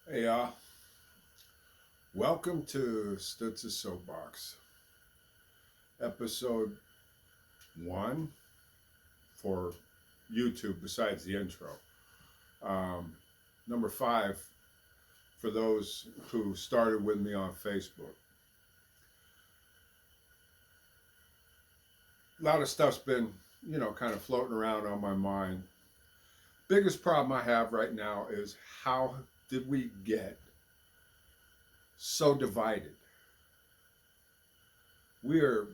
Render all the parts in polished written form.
Hey, welcome to Stutz's Soapbox, episode 1 for YouTube, besides the intro. Um, Number 5 for those who started with me on Facebook. A lot of stuff's been, kind of floating around on my mind. Biggest problem I have right now is how did we get so divided? We are,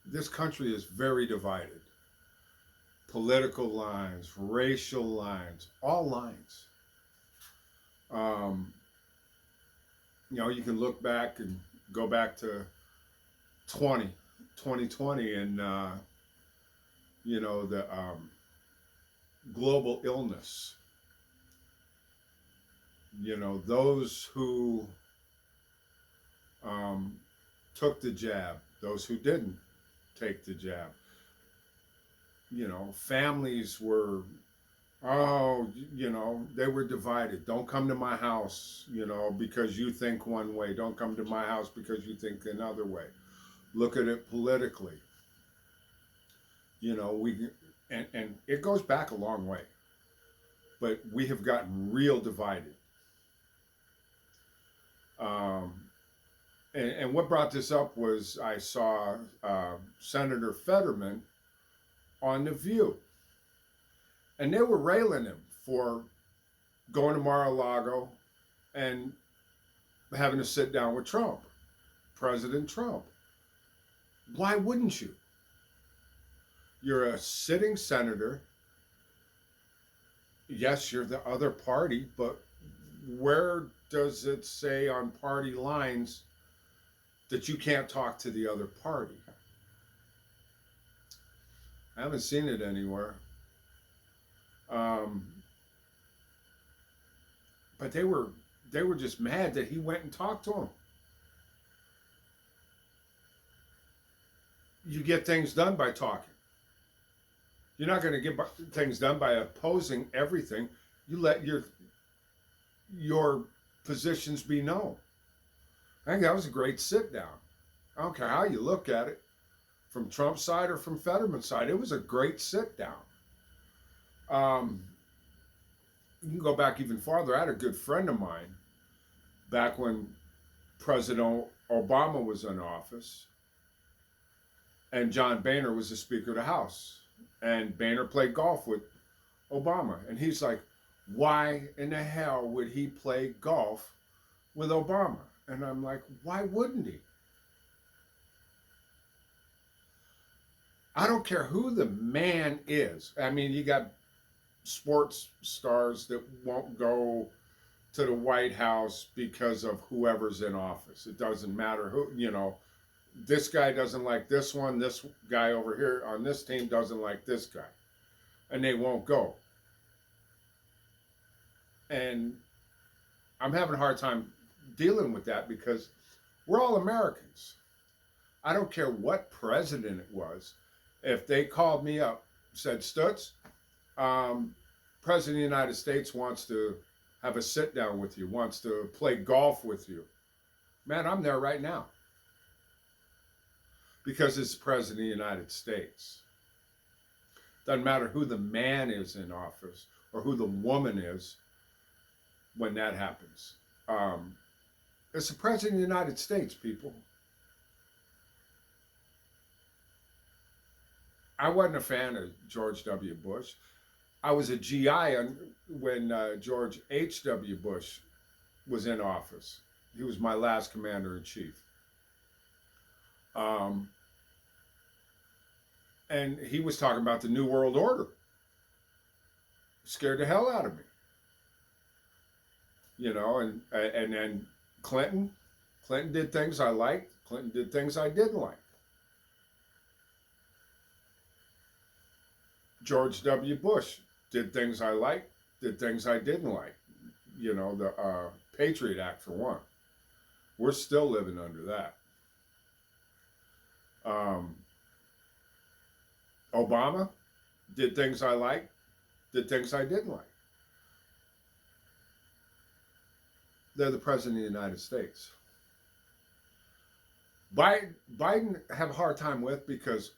this country is very divided. Political lines, racial lines, all lines. Um, you can look back and go back to 2020, and, the global illness. Those who um, took the jab, those who didn't take the jab. Families were they were divided. Don't come to my house, because you think one way. Don't come to my house because you think another way. Look at it politically. We and it goes back a long way, but we have gotten real divided. Um, and what brought this up was I saw Senator Fetterman on The View, and they were railing him for going to Mar-a-Lago and having to sit down with Trump, President Trump. Why wouldn't you? You're a sitting senator. Yes, you're the other party, but where does it say on party lines that you can't talk to the other party? I haven't seen it anywhere. Um, but they were just mad that he went and talked to him. You get things done by talking. You're not going to get things done by opposing everything. You let your positions be known. I think that was a great sit down. I don't care how you look at it, from Trump's side or from Fetterman's side. It was a great sit down. You can go back even farther. I had a good friend of mine back when President Obama was in office, and John Boehner was the Speaker of the House. And Boehner played golf with Obama. And he's like, why in the hell would he play golf with Obama? And I'm like, why wouldn't he? I don't care who the man is. I mean, you got sports stars that won't go to the White House because of whoever's in office. It doesn't matter who, this guy doesn't like this one, this guy over here on this team doesn't like this guy, and they won't go. And I'm having a hard time dealing with that because we're all Americans. I don't care what president it was. If they called me up, said, Stutz, President of the United States wants to have a sit down with you, wants to play golf with you, man, I'm there right now. Because it's the President of the United States. Doesn't matter who the man is in office or who the woman is when that happens. It's the President of the United States, people. I wasn't a fan of George W. Bush. I was a GI when George H.W. Bush was in office. He was my last commander in chief. And he was talking about the New World Order. Scared the hell out of me. And then Clinton did things I liked. Clinton did things I didn't like. George W. Bush did things I liked, did things I didn't like. The Patriot Act for one. We're still living under that. Obama did things I liked, did things I didn't like. they're the president of the United States. Biden have a hard time with because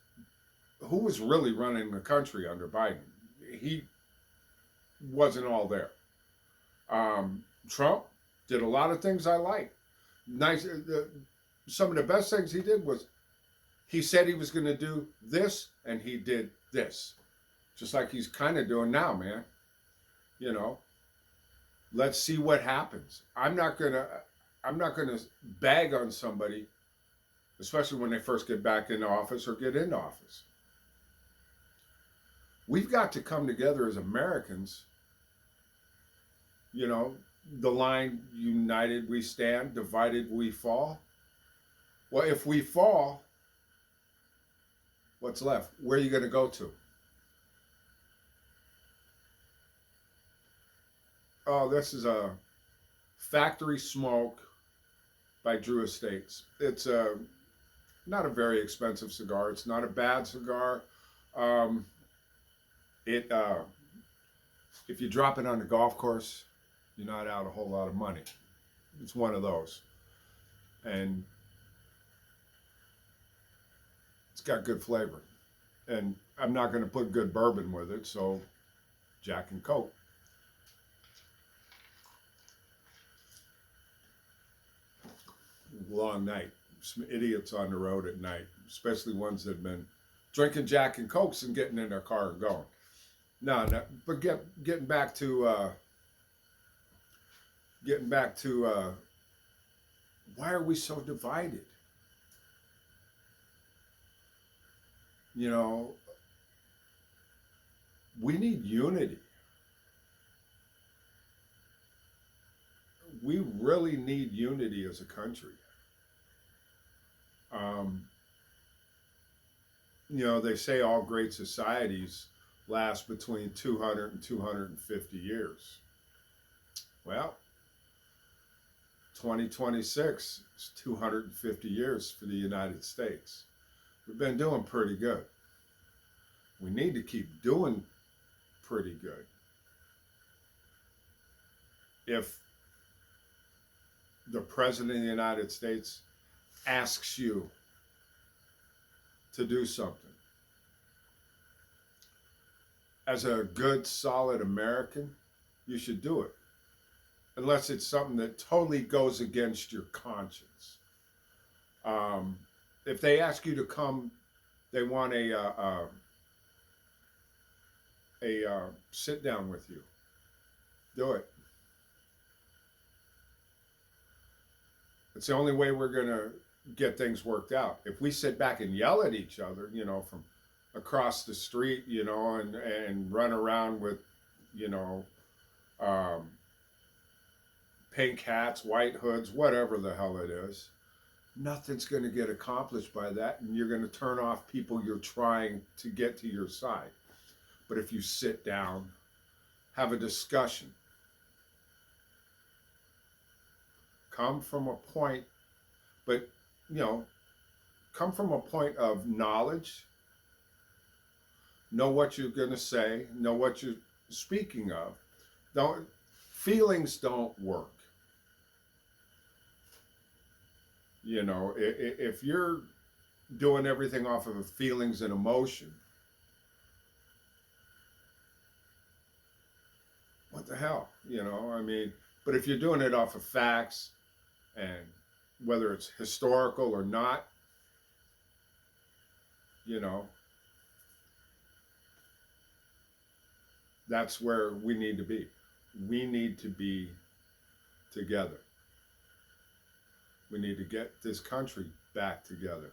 who was really running the country under Biden? He wasn't all there. Trump did a lot of things I like. Nice. Some of the best things he did was he said he was going to do this, and he did this, just like he's kind of doing now, man. You know, let's see what happens. I'm not gonna bag on somebody, especially when they first get back into office or get into office. We've got to come together as Americans. You know, the line, united we stand, divided we fall. Well, if we fall, what's left? Where are you going to go to? Oh, this is a Factory Smoke by Drew Estates. It's not a very expensive cigar. It's not a bad cigar. If you drop it on the golf course, you're not out a whole lot of money. It's one of those. And it's got good flavor. And I'm not going to put good bourbon with it, so Jack and Coke. Long night. Some idiots on the road at night, especially ones that have been drinking Jack and Cokes and getting in their car and going. No, but getting back to why are we so divided? You know, we need unity. We really need unity as a country. You know, they say all great societies last between 200 and 250 years. Well, 2026 is 250 years for the United States. We've been doing pretty good. We need to keep doing pretty good. If the President of the United States asks you to do something, as a good, solid American, you should do it. Unless it's something that totally goes against your conscience. If they ask you to come, they want a sit down with you. Do it. It's the only way we're going to get things worked out. If we sit back and yell at each other, you know, from across the street, you know, and run around with, you know, pink hats, white hoods, whatever the hell it is, nothing's going to get accomplished by that, and you're going to turn off people you're trying to get to your side. But if you sit down, have a discussion, come from a point, but, you know, come from a point of knowledge, know what you're going to say, know what you're speaking of. Feelings don't work. You know, if you're doing everything off of feelings and emotion, what the hell, you know? I mean, but if you're doing it off of facts, and whether it's historical or not, you know, that's where we need to be. We need to be together. We need to get this country back together.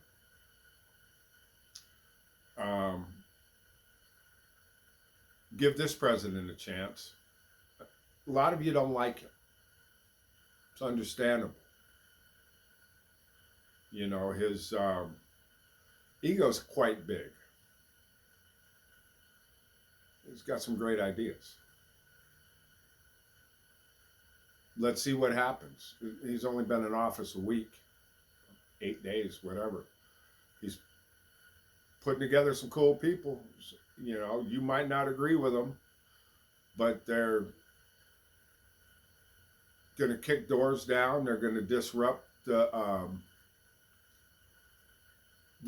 Give this president a chance. A lot of you don't like him. It's understandable. You know, his ego's quite big. He's got some great ideas. Let's see what happens. He's only been in office a week, 8 days, whatever. He's putting together some cool people. You know, you might not agree with them, but they're going to kick doors down. They're going to disrupt the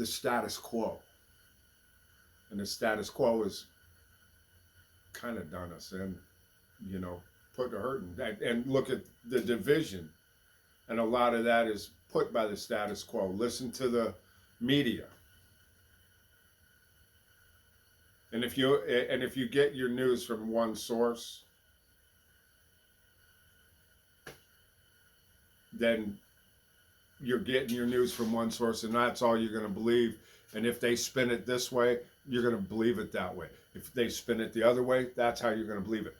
status quo. And the status quo is kind of done us in, you know, put a hurt in. And look at the division. And a lot of that is put by the status quo. Listen to the media. And if you get your news from one source, then you're getting your news from one source, and that's all you're going to believe. And if they spin it this way, you're going to believe it that way. If they spin it the other way, that's how you're going to believe it.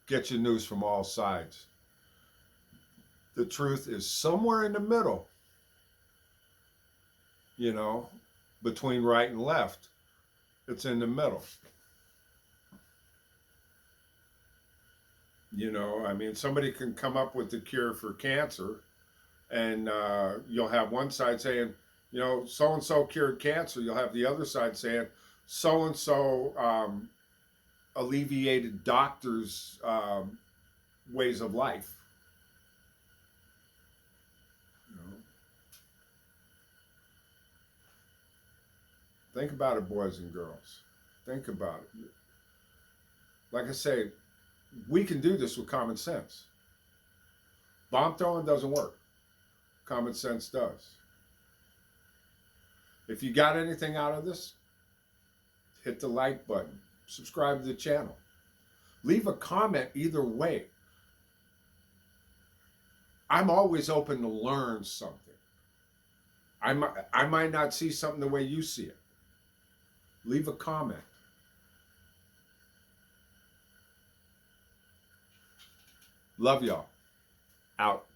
Get your news from all sides. The truth is somewhere in the middle, you know, between right and left. It's in the middle. You know, I mean, somebody can come up with the cure for cancer, and you'll have one side saying, you know, so-and-so cured cancer. You'll have the other side saying, so-and-so alleviated doctors' ways of life. You know? Think about it, boys and girls. Think about it. Like I say, we can do this with common sense. Bomb throwing doesn't work. Common sense does. If you got anything out of this, hit the like button. Subscribe to the channel. Leave a comment either way. I'm always open to learn something. I might not see something the way you see it. Leave a comment. Love y'all. Out.